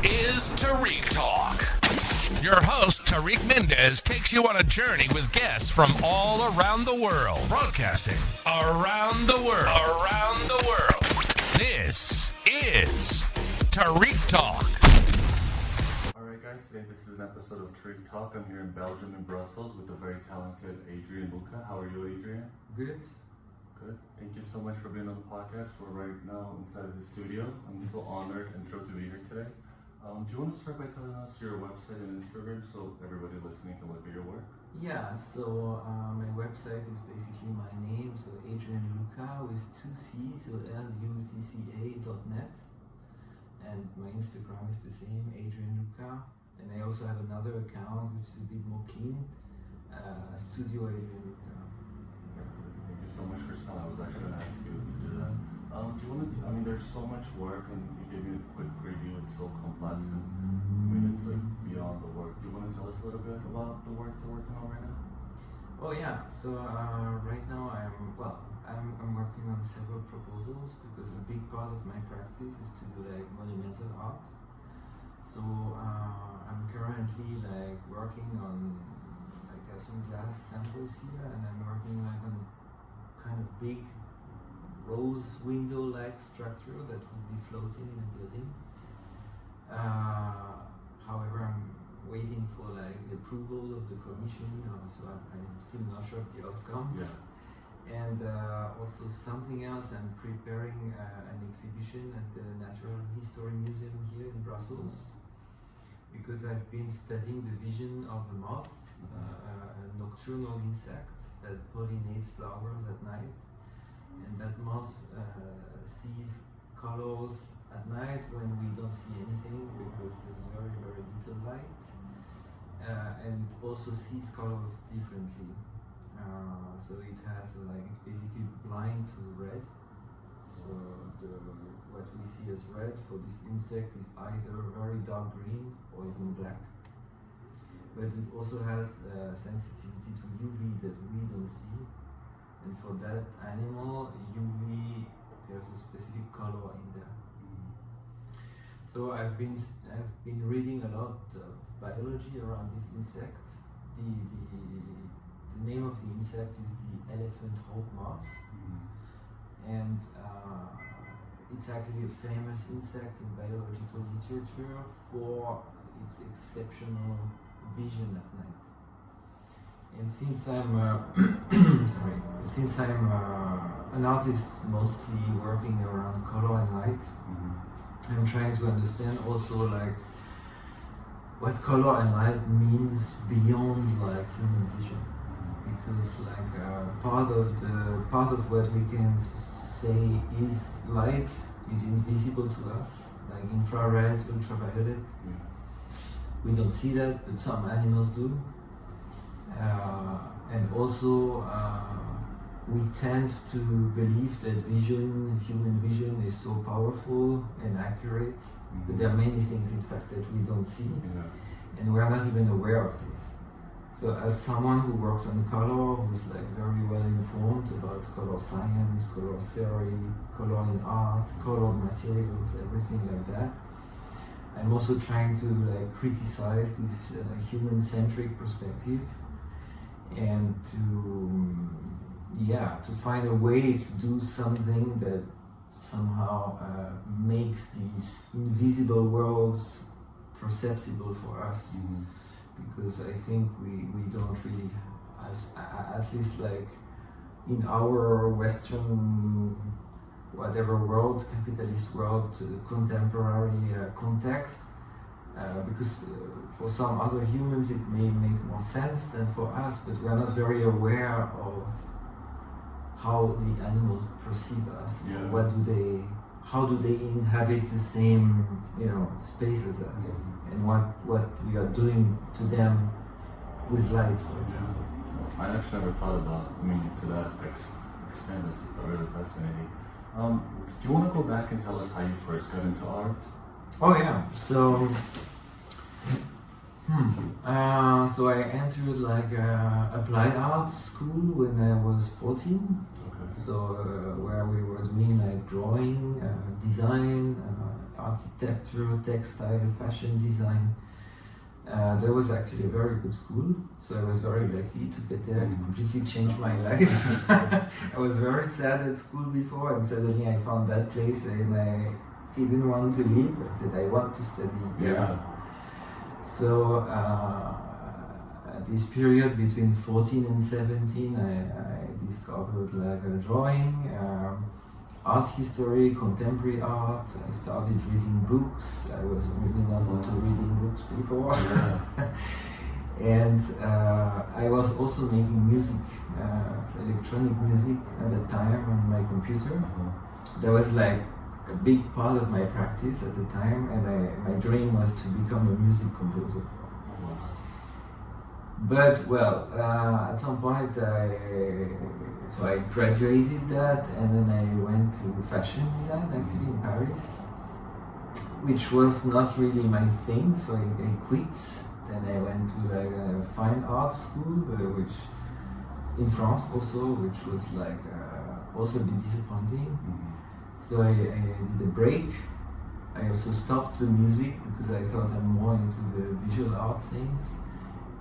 is Tarik Talk. Your host, Tarik Mendez, takes you on a journey with guests from all around the world, broadcasting around the world. Around the world. This is Tarik Talk. Alright guys, today this is an episode of Tarik Talk. I'm here in Belgium, in Brussels, with the very talented Adrien Lucca. How are you, Adrien? Good. Good. Thank you so much for being on the podcast. We're right now inside of the studio. I'm so honored and thrilled to be here today. Do you want to start by telling us your website and Instagram so everybody listening can look at your work? Yeah, so my website is basically my name, so Adrien Lucca with 2 C's, so lucca.net. And my Instagram is the same, Adrien Lucca. And I also have another account which is a bit more clean, Studio Adrien Lucca. Thank you so much for spelling. I was actually going to ask you to do that. Do you want to, there's so much work and you gave me a quick preview. It's so complex and it's like beyond the work. Do you want to tell us a little bit about the work you're working on right now? Oh yeah, so right now I'm working on several proposals because a big part of my practice is to do like monumental art. So I'm currently like working on like some glass samples here, and I'm working like on a kind of big rose window-like structure that would be floating in a building. However, I'm waiting for like the approval of the commission, so I'm still not sure of the outcome. Yeah. And also something else, I'm preparing an exhibition at the Natural History Museum here in Brussels, because I've been studying the vision of a moth, a nocturnal insect that pollinates flowers at night. And that moth sees colors at night when we don't see anything because there's very, very little light. And it also sees colors differently. So it has it's basically blind to red. So what we see as red for this insect is either very dark green or even black. But it also has sensitivity to UV that we don't see. And for that animal, UV, there's a specific color in there. So I've been reading a lot of biology around this insect. The name of the insect is the elephant hope moth, and it's actually a famous insect in biological literature for its exceptional vision at night. And since I'm an artist mostly working around color and light, I'm trying to understand also like what color and light means beyond like human vision, because like part of what we can say is light is invisible to us, like infrared, ultraviolet. We don't see that, but some animals do. And also we tend to believe that human vision is so powerful and accurate, but there are many things in fact that we don't see, and we are not even aware of this. So as someone who works on color, who's like very well informed about color science, color theory, color in art, colored materials, everything like that, I'm also trying to like criticize this human-centric perspective, and to find a way to do something that somehow makes these invisible worlds perceptible for us, because I think we don't really, at least like in our Western whatever world, capitalist world, contemporary context, because for some other humans it may make more sense than for us, but we are not very aware of how the animals perceive us. How do they inhabit the same space as us, and what we are doing to them with light, for example. I actually never thought about to that extent. It's really fascinating. Do you want to go back and tell us how you first got into art? Oh yeah, so so I entered like applied art school when I was 14. Okay. So where we were doing like drawing, design, architecture, textile, fashion design. That was actually a very good school, so I was very lucky to get there. It completely changed my life. I was very sad at school before, and suddenly I found that place, and I didn't want to leave. I said I want to study. Yeah. So at this period between 14 and 17, I discovered like drawing, art history, contemporary art. I started reading books. I was really not into reading books before. And I was also making music, electronic music at the time on my computer. That was like a big part of my practice at the time, and my dream was to become a music composer. But well, at some point I graduated that, and then I went to fashion design actually in Paris, which was not really my thing, so I quit. Then I went to like a fine art school, which in France also, which was like also a bit disappointing. So I did a break. I also stopped the music because I thought I'm more into the visual art things.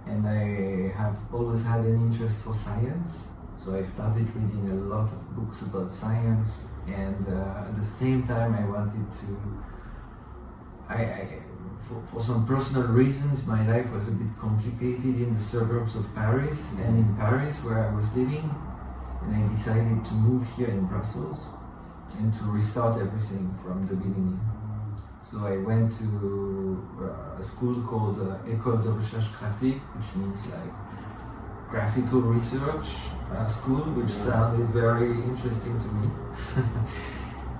And I have always had an interest for science. So I started reading a lot of books about science. And at the same time I wanted to, for some personal reasons, my life was a bit complicated in the suburbs of Paris and in Paris where I was living. And I decided to move here in Brussels and to restart everything from the beginning. So I went to a school called École de Recherche Graphique, which means like graphical research school, which sounded very interesting to me.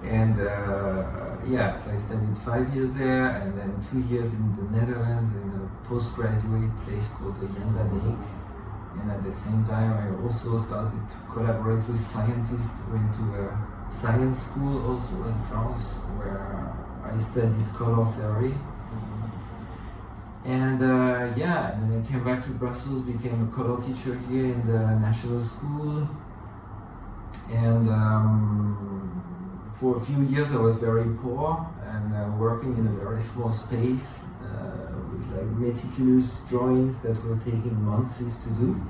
And so I studied 5 years there, and then 2 years in the Netherlands in a postgraduate place called the Botanique. And at the same time, I also started to collaborate with scientists. Went to a science school also in France, where I studied color theory. And and then I came back to Brussels, became a color teacher here in the national school. And for a few years I was very poor and working in a very small space with like meticulous drawings that were taking months to do.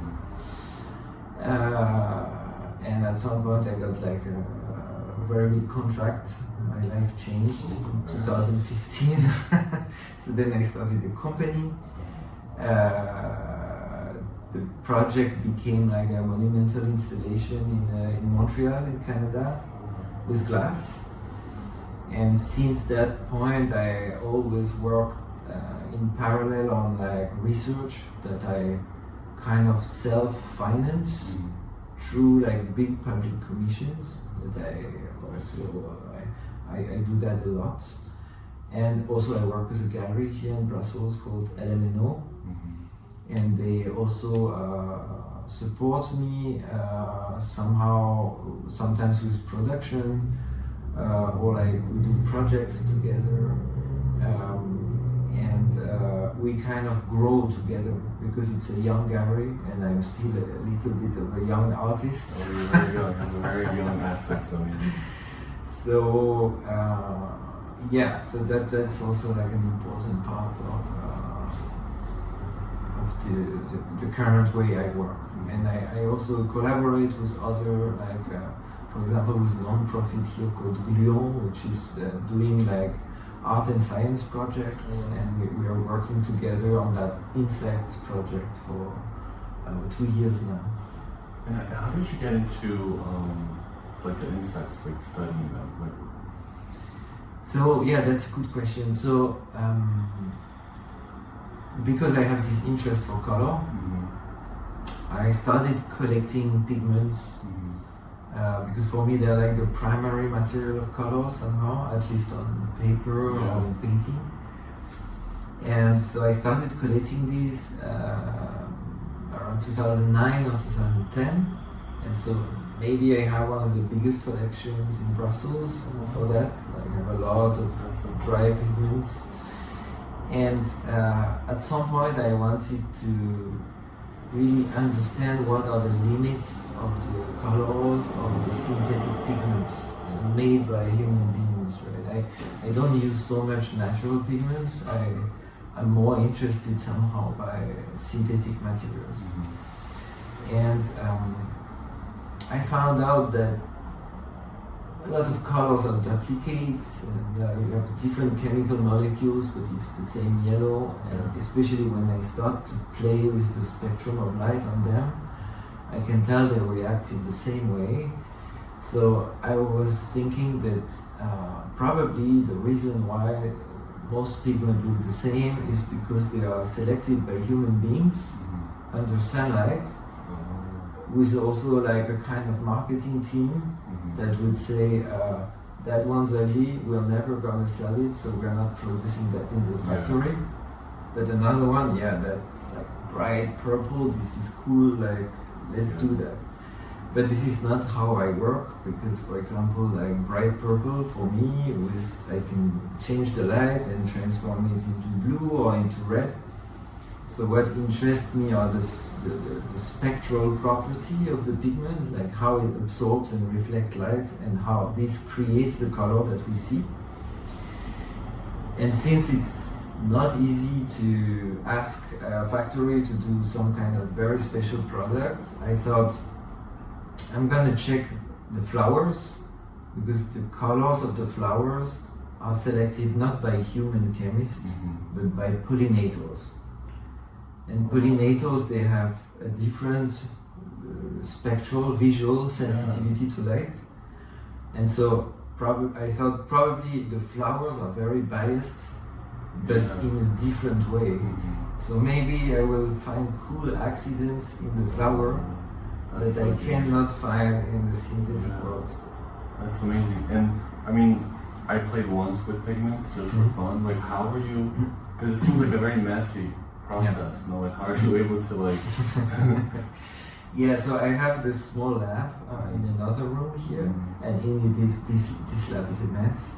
And at some point I got like a very big contract. My life changed in 2015. So then I started a company. The project became like a monumental installation in Montreal, in Canada, with glass. And since that point, I always worked in parallel on like research that I kind of self-finance through like big public commissions. That I also I do that a lot. And also I work with a gallery here in Brussels called LMNO. And they also support me somehow, sometimes with production, or like we do projects together, and we kind of grow together because it's a young gallery and I'm still a little bit of a young artist. Oh, you're very young, have a very young aspect of you. So so that's also like an important part of the current way I work. And I also collaborate with other, like for example with a non-profit here called Belgian, which is doing like art and science projects, and we are working together on that insect project for 2 years now. And how did you get into like the insects, like studying them? Like, so yeah, that's a good question. So because I have this interest for color, I started collecting pigments because for me they're like the primary material of color somehow, at least on paper or in painting. And so I started collecting these around 2009 or 2010, and so maybe I have one of the biggest collections in Brussels for that. Like I have a lot of dry pigments. And at some point I wanted to really understand what are the limits of the colors of the synthetic pigments made by human beings, right? I don't use so much natural pigments. I'm more interested somehow by synthetic materials. And I found out that a lot of colors are duplicates, and you have different chemical molecules, but it's the same yellow. And especially when I start to play with the spectrum of light on them, I can tell they react in the same way. So I was thinking that probably the reason why most pigments look the same is because they are selected by human beings under sunlight, with also like a kind of marketing team that would say that one's ugly, we're never gonna sell it, so we're not producing that in the factory. But another one, that's like bright purple, this is cool, like let's do that. But this is not how I work, because for example, like bright purple for me, I can change the light and transform it into blue or into red. So what interests me are the spectral property of the pigment, like how it absorbs and reflects light, and how this creates the color that we see. And since it's not easy to ask a factory to do some kind of very special product, I thought I'm gonna check the flowers, because the colors of the flowers are selected not by human chemists, but by pollinators. And pollinators, they have a different spectral, visual sensitivity to light. And so I thought probably the flowers are very biased, but in a different way. So maybe I will find cool accidents in the flower that I cannot find in the synthetic world. That's amazing. And I mean, I played once with pigments just for fun. Like, how are you? Because it seems like a very messy process. No, like, how are you able to like? So I have this small lab in another room here, and in this lab is a mess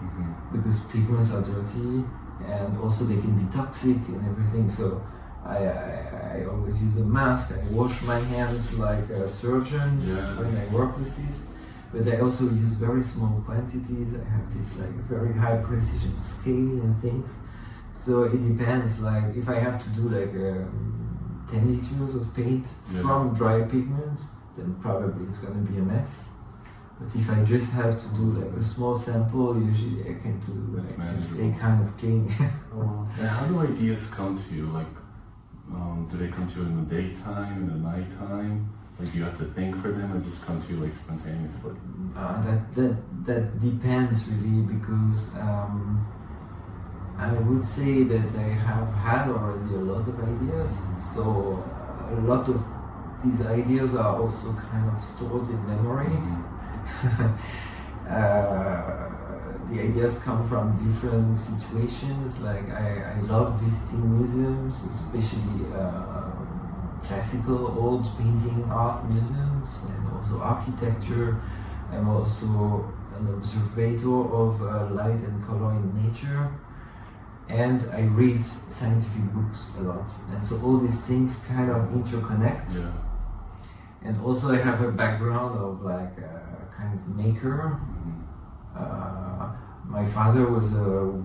because pigments are dirty, and also they can be toxic and everything. So I always use a mask. I wash my hands like a surgeon when I work with this. But I also use very small quantities. I have this like very high precision scale and things. So it depends. Like if I have to do like 10 liters of paint from dry pigment, then probably it's gonna be a mess. But if I just have to do like a small sample, usually I can do. I can stay kind of clean. And how do ideas come to you? Like, do they come to you in the daytime, in the nighttime? Like, do you have to think for them, or just come to you like spontaneously? That depends really, because I would say that I have had already a lot of ideas. So a lot of these ideas are also kind of stored in memory. The ideas come from different situations. Like I love visiting museums, especially classical old painting art museums, and also architecture. I'm also an observator of light and color in nature, and I read scientific books a lot, and so all these things kind of interconnect. And also I have a background of like a kind of maker. My father was a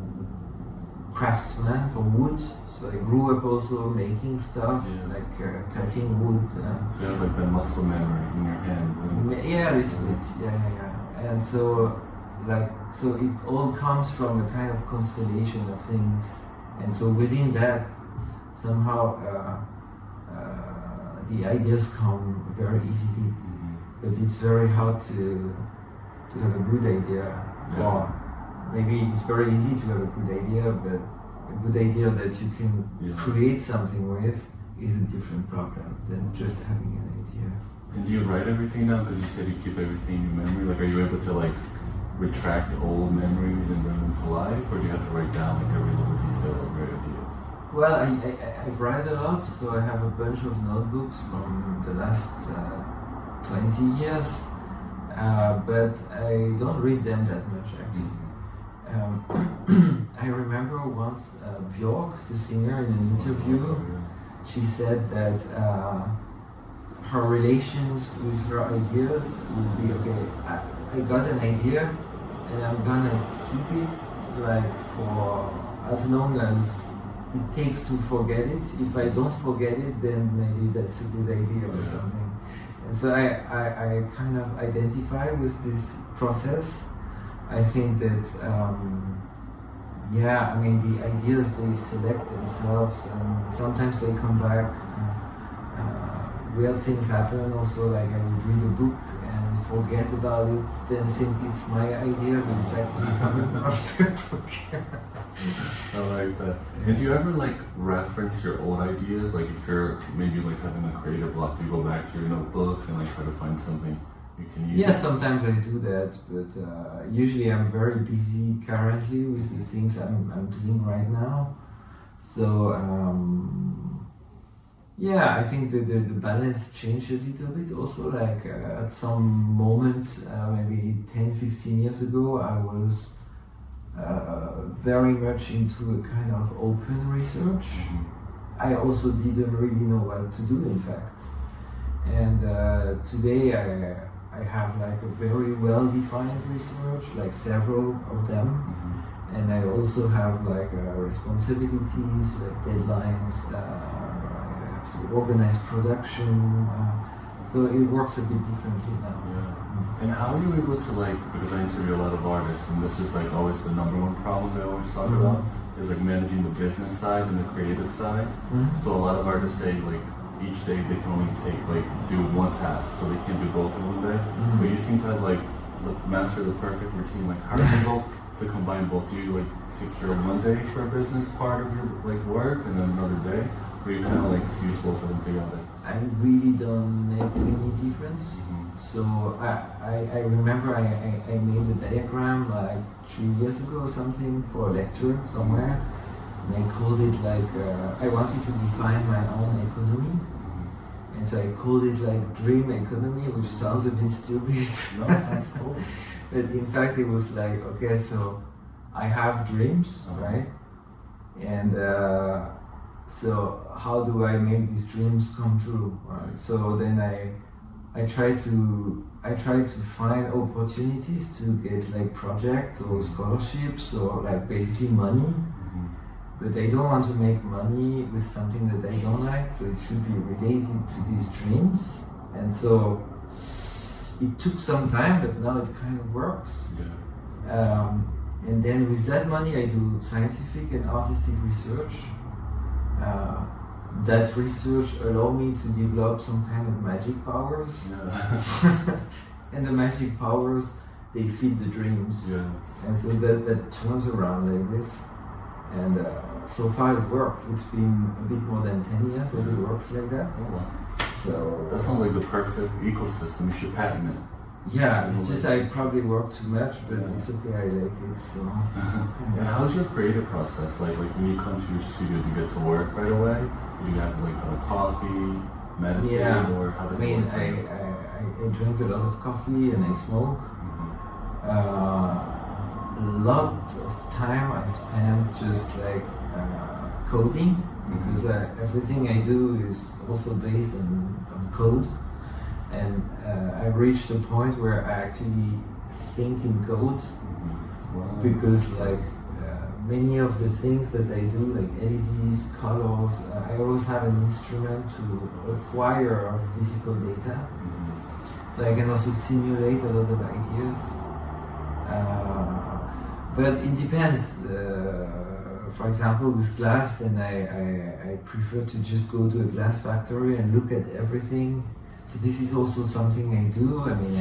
craftsman for wood, so I grew up also making stuff, like cutting wood. So you have like the muscle memory in your hands. A little bit, And so it all comes from a kind of constellation of things, and so within that, somehow the ideas come very easily. But it's very hard to have a good idea. Or maybe it's very easy to have a good idea, but a good idea that you can create something with is a different problem than just having an idea. And do you write everything down? Because you said you keep everything in your memory. Like, are you able to like retract old memories and bring them to life, or do you have to write down like every little detail of your ideas? Well, I write a lot, so I have a bunch of notebooks from the last 20 years, but I don't read them that much actually. I remember once Björk, the singer, in an interview, she said that her relations with her ideas would be, okay, I got an idea and I'm gonna keep it like for as long as it takes to forget it. If I don't forget it, then maybe that's a good idea or something. And so I kind of identify with this process. I think that I mean the ideas they select themselves, and sometimes they come back. Weird things happen also, like I would read a book and forget about it, then think it's my idea, but it's actually coming from the book. I like that. And do you ever like reference your old ideas? Like if you're maybe like having a creative block, you go back to your notebooks and like try to find something you can use? Yeah, sometimes I do that, but usually I'm very busy currently with the things I'm doing right now. So I think the balance changed a little bit also. Like at some moment, maybe 10-15 years ago, I was very much into a kind of open research. I also didn't really know what to do, in fact. And today I have like a very well-defined research, like several of them. And I also have like responsibilities, like deadlines, I have to organize production. So it works a bit differently now. Yeah. And how are you able to like, because I interview a lot of artists, and this is like always the number one problem they always talk about, is like managing the business side and the creative side. So a lot of artists say like each day they can only do one task, so they can't do both in one day. But you seem to have like master the perfect routine. Like how are you able to combine both? Do you like secure one day for a business part of your like work and then another day? Or you kind of like use both of them together? I really don't make any difference. So I remember I made a diagram like 3 years ago or something for a lecture somewhere, and I called it like I wanted to define my own economy, and so I called it like dream economy, which sounds a bit stupid. No, it sounds cool. But in fact it was like, okay, so I have dreams, right? And so how do I make these dreams come true? Right? So then I try to find opportunities to get like projects or scholarships or like basically money. But I don't want to make money with something that I don't like, so it should be related to these dreams. And so it took some time, but now it kind of works. And then with that money I do scientific and artistic research. That research allowed me to develop some kind of magic powers. And the magic powers, they feed the dreams. And so that turns around like this. And so far it works. It's been a bit more than 10 years that it works like that. So that sounds like the perfect ecosystem. You should patent it. Yeah, it's just I probably work too much, but it's okay, I like it, so... And how's your creative process? Like when you come to your studio, do you get to work right away? Do you have to like have a coffee, meditate, or how does it work? I drink a lot of coffee and I smoke. A lot of time I spend just like coding, because everything I do is also based on code. And I reached a point where I actually think in code, because like many of the things that I do, like LEDs, colors, I always have an instrument to acquire physical data. So I can also simulate a lot of ideas. But it depends. For example, with glass, then I prefer to just go to a glass factory and look at everything. So this is also something I do. I mean,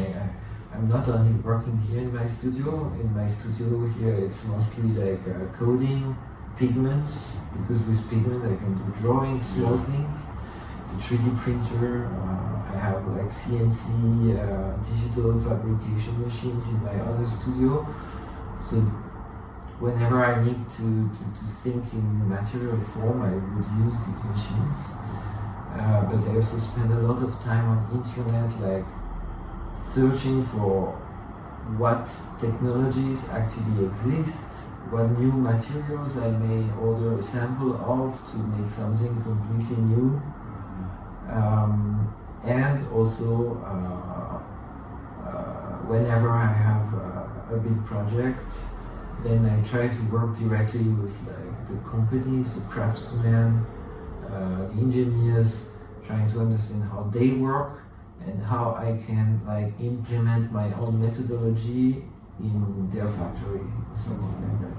I'm not only working here in my studio. In my studio here, it's mostly like coding, pigments, because with pigment I can do drawings, small things, a 3D printer. I have like CNC digital fabrication machines in my other studio. So whenever I need to think in material form, I would use these machines. But I also spend a lot of time on internet, like searching for what technologies actually exist, what new materials I may order a sample of to make something completely new. And also, whenever I have a big project, then I try to work directly with like the companies, the craftsmen, the engineers, trying to understand how they work and how I can like implement my own methodology in their factory, something like that.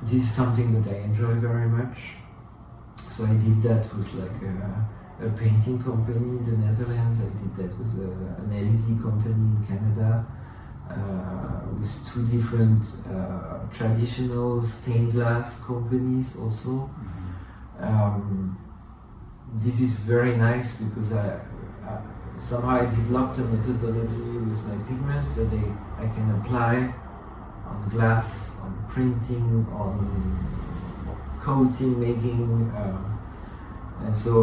This is something that I enjoy very much. So I did that with like a painting company in the Netherlands. I did that with an LED company in Canada, with two different traditional stained glass companies also. This is very nice because somehow I developed a methodology with my pigments that I can apply on glass, on printing, on coating making, and so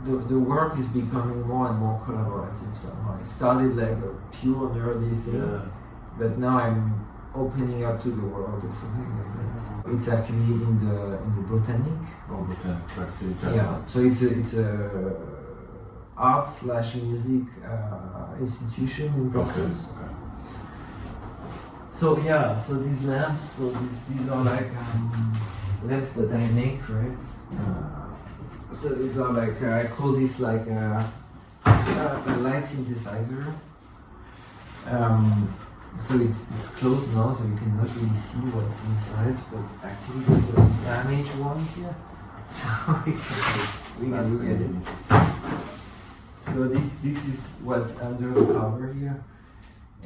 the work is becoming more and more collaborative somehow. It started like a pure nerdy thing, but now I'm opening up to the world or something like that. It's actually in the Botanique. Oh, Botanique, that's it. Yeah, so it's a art/music institution in Brussels. Okay. So yeah, so these lamps, these are like lamps that I make, right? So these are like I call this like a light synthesizer. So it's closed now, so you cannot really see what's inside, but actually there's a damaged one here. So we can look at it. So this is what's under the cover here.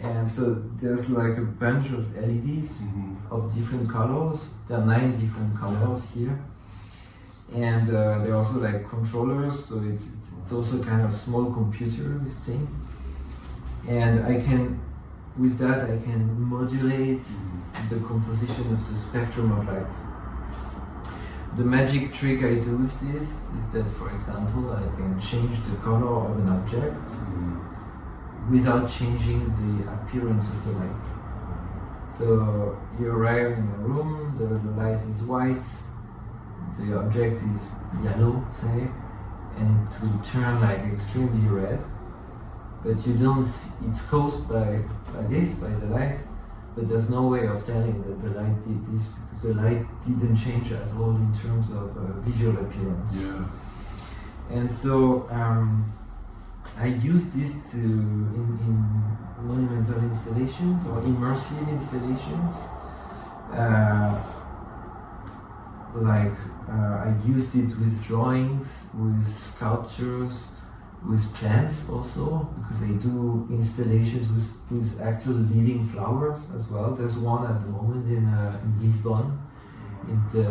And so there's like a bunch of LEDs of different colors. There are 9 different colors here. And there are also like controllers, so it's also kind of small computer, this thing. And with that I can modulate the composition of the spectrum of light. The magic trick I do with this is that, for example, I can change the color of an object without changing the appearance of the light. So you arrive in a room, the light is white, the object is yellow, say, and it will turn like extremely red. But you don't see, it's caused by the light, but there's no way of telling that the light did this because the light didn't change at all in terms of visual appearance. Yeah. And so I use this in monumental installations or immersive installations. I used it with drawings, with sculptures, with plants also, because I do installations with actual living flowers as well. There's one at the moment in Lisbon, in the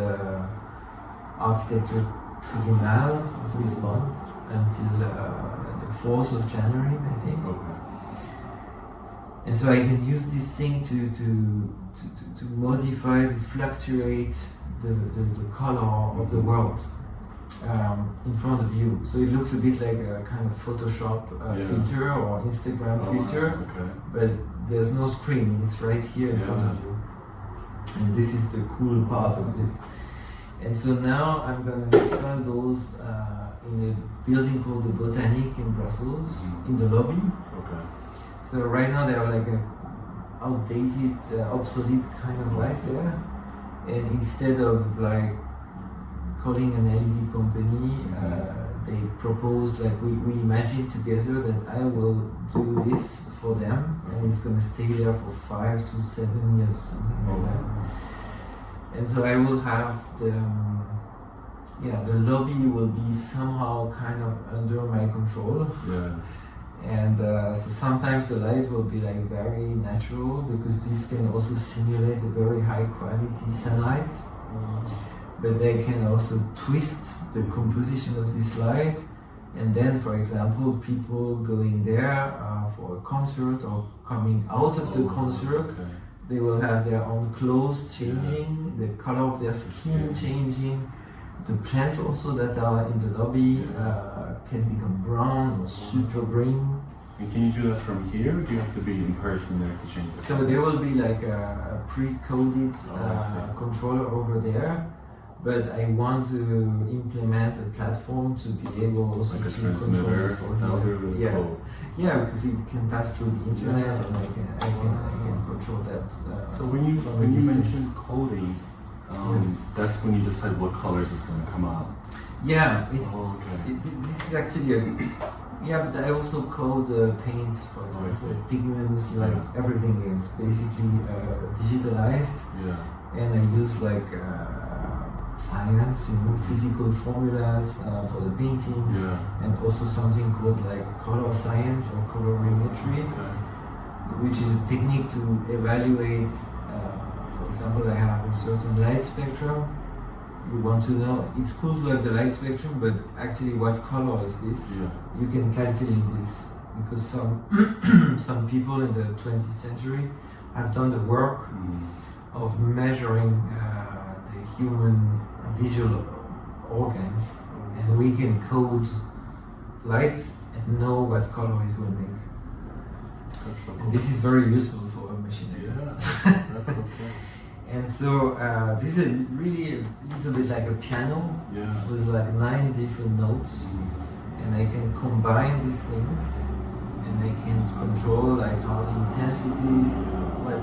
Architecture Tribunal of Lisbon, until the 4th of January, I think. Okay. And so I can use this thing to modify, to fluctuate the color of the world in front of you. So it looks a bit like a kind of Photoshop filter or Instagram filter, but there's no screen, it's right here in front of you. And this is the cool part of this. And so now I'm going to install those in a building called the Botanique in Brussels, in the lobby. Okay. So right now they are like a outdated, obsolete kind of light there. And instead of like calling an LED company, they proposed, like we imagined together that I will do this for them, and it's going to stay there for 5 to 7 years, something like that. And so I will have the lobby will be somehow kind of under my control. Yeah. And so sometimes the light will be like very natural, because this can also simulate a very high quality sunlight. But they can also twist the composition of this light, and then, for example, people going there for a concert or coming out of the concert, they will have their own clothes changing, the color of their skin changing. The plants also that are in the lobby can become brown or super green. And can you do that from here, or do you have to be in person there to change the So there will be like a pre-coded controller over there. But I want to implement a platform to be able also like a to control transmitter. it for here. Cool. Yeah, because it can pass through the internet, and I can control that. So when you mentioned coding, that's when you decide what colors is going to come out. Yeah, it's okay. this is actually a but I also code paints, for example, pigments, like everything is basically digitalized. Yeah. And I use like science, physical formulas for the painting, and also something called like color science or colorimetry, which is a technique to evaluate. For example, I have a certain light spectrum. You want to know, it's cool to have the light spectrum, but actually what color is this? You can calculate this, because some people in the 20th century have done the work of measuring the human visual organs, and we can code light and know what color it will make. So cool. And this is very useful for machinery. That's so cool. And so this is really a little bit like a piano with like 9 different notes, and I can combine these things, and I can control like how the intensities, what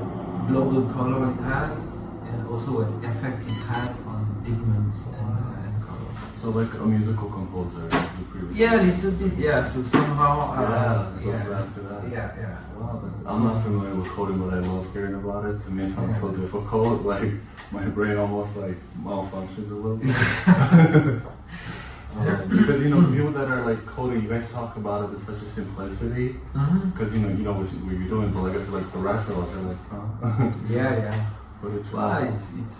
global color it has, and also what effect it has on pigments and colors. So like a musical composer, you previously. Yeah, a little bit. Yeah. So somehow. It goes back to that. Yeah. Wow, I'm not familiar with coding, but I love hearing about it. To me, it sounds so difficult. Like my brain almost like malfunctions a little bit. Because people that are like coding, you guys talk about it with such a simplicity. Because you know what you're doing, but like I feel like the rest of us are like, huh? Yeah. But it's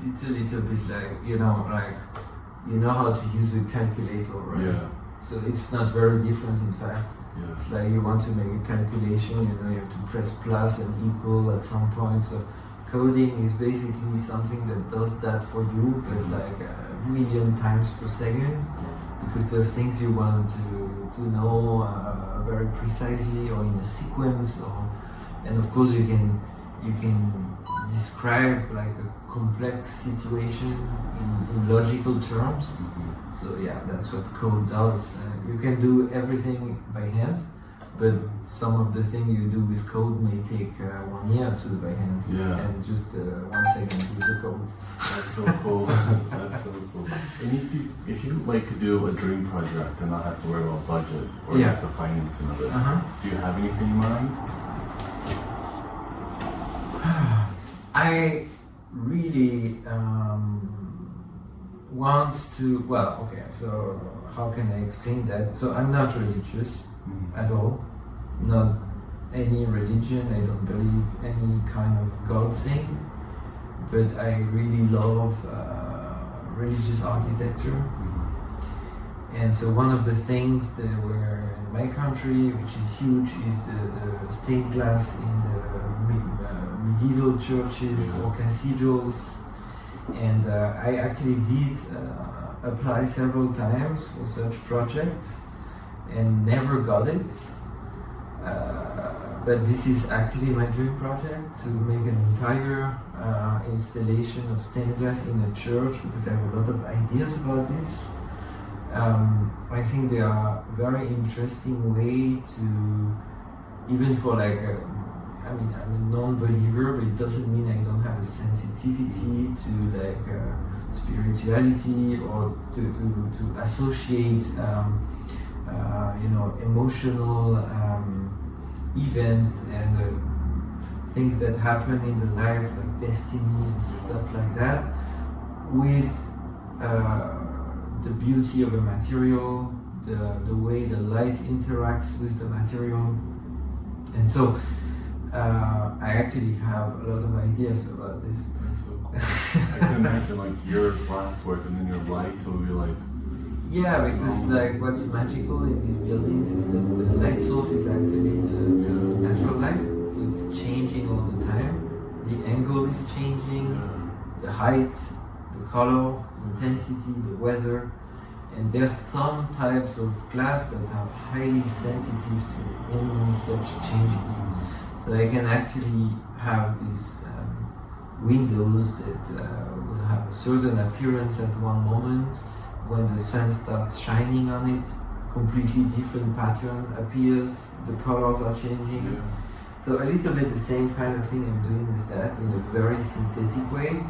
it's a little bit like you know how to use a calculator, right? Yeah. So it's not very different, in fact. Yeah. It's like you want to make a calculation, you have to press plus and equal at some point. So coding is basically something that does that for you, but like a million times per second, because there's things you want to know very precisely or in a sequence, and of course you can describe like a complex situation in logical terms. So that's what code does. You can do everything by hand, but some of the things you do with code may take 1 year to do by hand, and just 1 second with the code. That's so cool. That's so cool. And if you like to do a dream project and not have to worry about budget or like the financing of it, do you have anything in mind? I really want to. Well, okay. So how can I explain that? So I'm not religious at all. Not any religion. I don't believe any kind of God thing. But I really love religious architecture. And so one of the things that were in my country, which is huge, is the stained glass in the medieval churches or cathedrals. And I actually did apply several times for such projects and never got it. But this is actually my dream project, to make an entire installation of stained glass in a church, because I have a lot of ideas about this. I think they are a very interesting way to, even for like I'm a non-believer, but it doesn't mean I don't have a sensitivity to like spirituality, or to associate emotional events and things that happen in the life, like destiny and stuff like that, with the beauty of a material, the way the light interacts with the material. And so I actually have a lot of ideas about this. That's so cool. I can imagine like your glass work and then your light will be like. Yeah, because like what's magical in these buildings is that the light source is actually the natural light, so it's changing all the time. The angle is changing, the height, the color, the intensity, the weather, and there's some types of glass that are highly sensitive to any such changes. So I can actually have these windows that will have a certain appearance at one moment when the sun starts shining on it, completely different pattern appears, the colors are changing. Yeah. So a little bit the same kind of thing I'm doing with that in a very synthetic way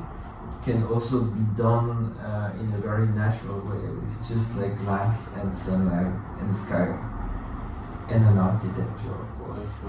can also be done in a very natural way. It's just like glass and sunlight and sky and an architecture, of course.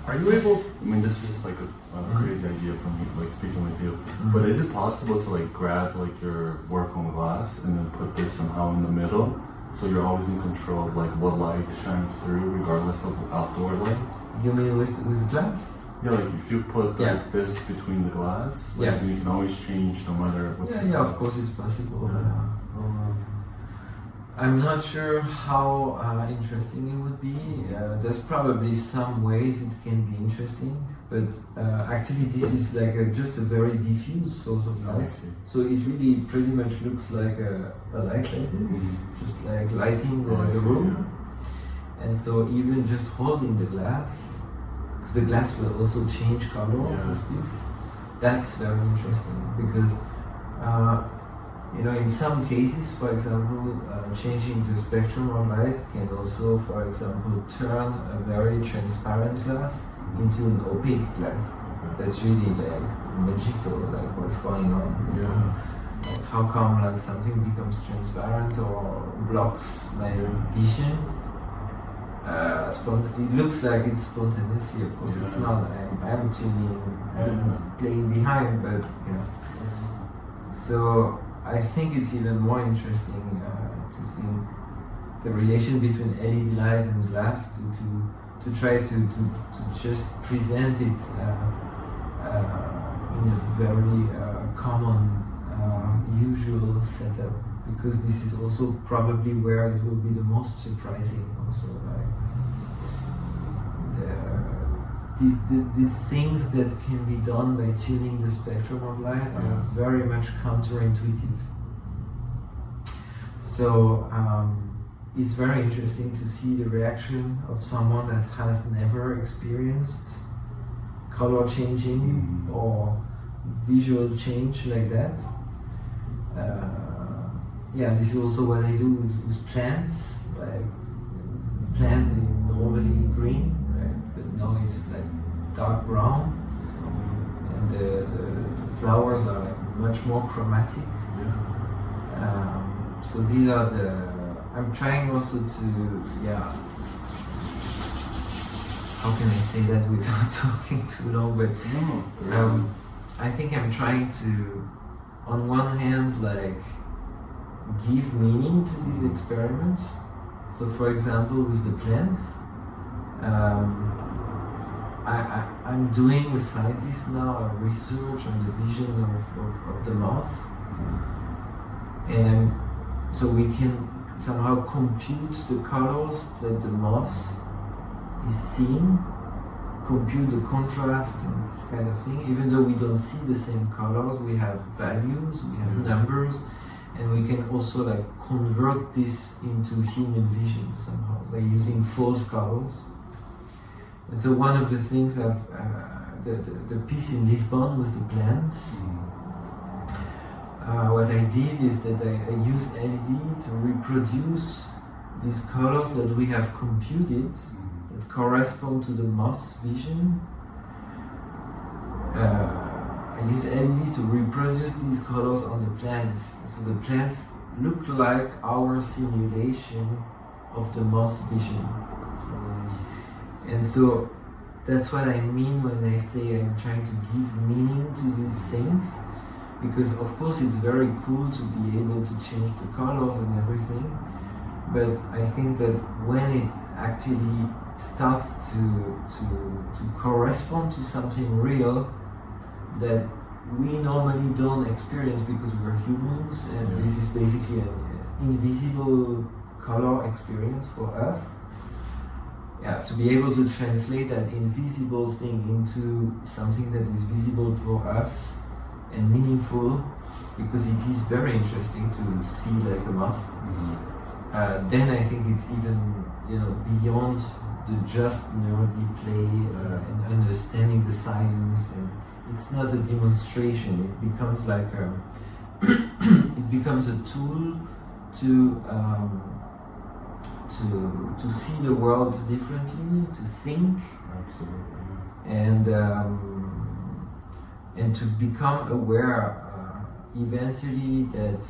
Are you able? I mean, this is just like a crazy idea from me, like speaking with you. But is it possible to like grab like your work on glass and then put this somehow in the middle, so you're always in control of like what light shines through, regardless of the outdoor light? You mean with glass? Yeah, like if you put like this between the glass, like, you can always change no matter what's. Yeah, of course it's possible. I'm not sure how interesting it would be. There's probably some ways it can be interesting, but actually this is like just a very diffuse source of light. So it really pretty much looks like a light like this, just like lighting the room. And so even just holding the glass, because the glass will also change color with this, that's very interesting because you know, in some cases, for example, changing the spectrum of light can also, for example, turn a very transparent glass into an opaque glass. That's really like magical, like what's going on. You know? Like how come like something becomes transparent or blocks my vision? It looks like it's spontaneously, of course it's not. I'm tuning, playing behind, but you know. So I think it's even more interesting to see the relation between LED light and glass to try to just present it in a very common, usual setup, because this is also probably where it will be the most surprising also, right? These things that can be done by tuning the spectrum of light are very much counterintuitive. So it's very interesting to see the reaction of someone that has never experienced color changing or visual change like that. Yeah, this is also what I do with plants. Like plant normally green, right? But now it's like dark brown, and the flowers are like much more chromatic. So these are I'm trying also to, how can I say that without talking too long, but I think I'm trying to, on one hand, like give meaning to these experiments. So for example, with the plants, I'm doing with scientists now a research on the vision of the moth, and so we can somehow compute the colors that the moth is seeing, compute the contrast and this kind of thing. Even though we don't see the same colors, we have values, we have numbers, and we can also like convert this into human vision somehow by using false colors. And so one of the things the piece in Lisbon with the plants, what I did is that I used LED to reproduce these colors that we have computed that correspond to the moth's vision. I use LED to reproduce these colors on the plants, so the plants look like our simulation of the moth's vision. And so that's what I mean when I say I'm trying to give meaning to these things, because of course it's very cool to be able to change the colors and everything, but I think that when it actually starts to correspond to something real that we normally don't experience because we're humans, and this is basically an invisible color experience for us. Yeah, to be able to translate that invisible thing into something that is visible for us and meaningful, because it is very interesting to see like a moth. Then I think it's even beyond the just nerdy play and understanding the science, and it's not a demonstration. It becomes like it becomes a tool to to see the world differently, to think, Absolutely. and to become aware eventually that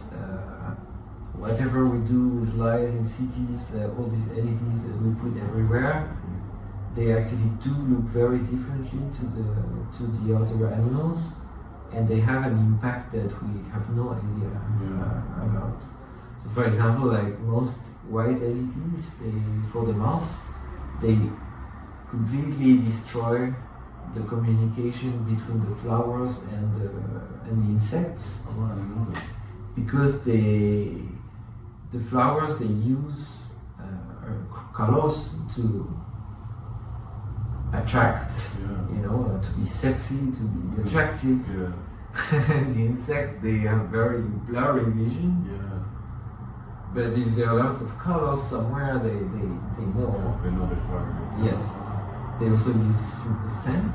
whatever we do with light in cities, all these LEDs that we put everywhere, they actually do look very differently to the other animals, and they have an impact that we have no idea about. So, for example, like most white LEDs, for the moths, they completely destroy the communication between the flowers and the insects, Oh, I didn't know that. because the flowers, they use colors to attract, to be sexy, to be attractive. Yeah. The insect, they have very blurry vision, Yeah. but if there are a lot of colors somewhere, they know. Yeah. They know they're targeted. Yes. They also use scent,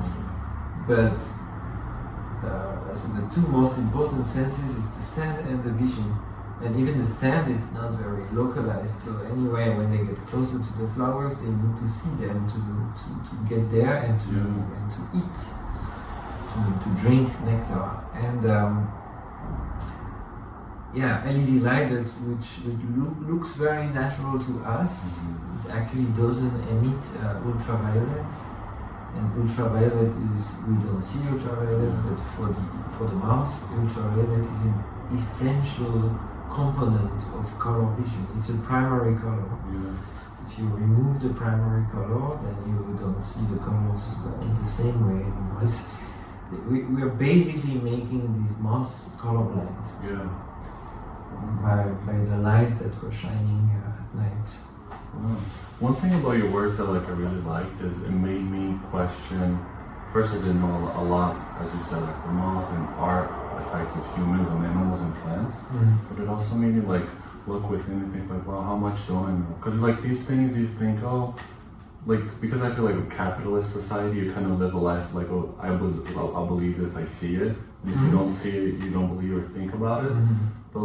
but so the two most important senses is the scent and the vision. And even the scent is not very localized. So anyway, when they get closer to the flowers, they need to see them to get there and to eat, to drink nectar. And LED light which looks very natural to us. It actually doesn't emit ultraviolet. And ultraviolet we don't see ultraviolet, but for the mouse, ultraviolet is an essential component of color vision. It's a primary color. Yeah. So if you remove the primary color, then you don't see the colors in the same way anymore. We are basically making these moths colorblind by the light that we're shining at night. Wow. One thing about your work that I really liked is it made me question. First, I didn't know a lot, as you said, the moth and art affects us humans and animals and plants. But it also made me look within and think wow, how much don't I know? Because these things you think, because I feel like a capitalist society, you kind of live a life I'll believe it if I see it. And if you don't see it, you don't believe or think about it. But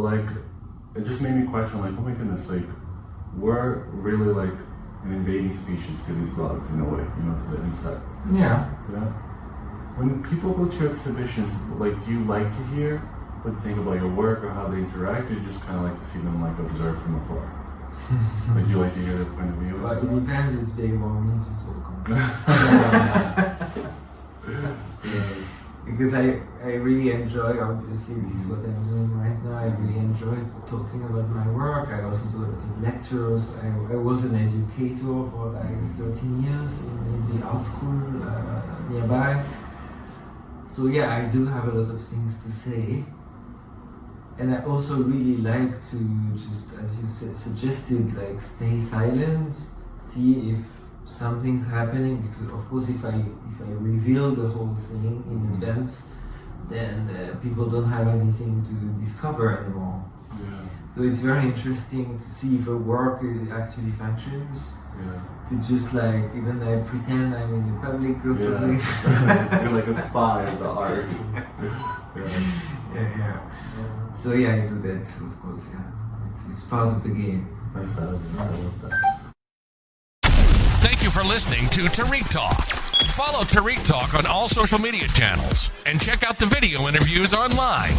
it just made me question oh my goodness, we're really an invading species to these bugs in a way, to the insects. Yeah. Yeah. When people go to your exhibitions, do you like to hear what they think about your work or how they interact, or you just kind of like to see them observe from afar? You like to hear their point of view? Well, it depends if they want me to talk on that. Because I really enjoy, obviously this is what I'm doing right now, I really enjoy talking about my work. I also do a lot of lectures. I was an educator for 13 years in the art school nearby. So yeah, I do have a lot of things to say. And I also really like to just, as you suggested, stay silent, see if something's happening, because of course if I reveal the whole thing in advance, then people don't have anything to discover anymore. Yeah. So it's very interesting to see if a work actually functions. Yeah. To just even pretend I'm in the public or something. You're like a spy of the art. Yeah. So yeah, I do that too, of course. Yeah, it's part of the game. That's fabulous. I love that. Thank you for listening to Tarik Talk. Follow Tarik Talk on all social media channels and check out the video interviews online.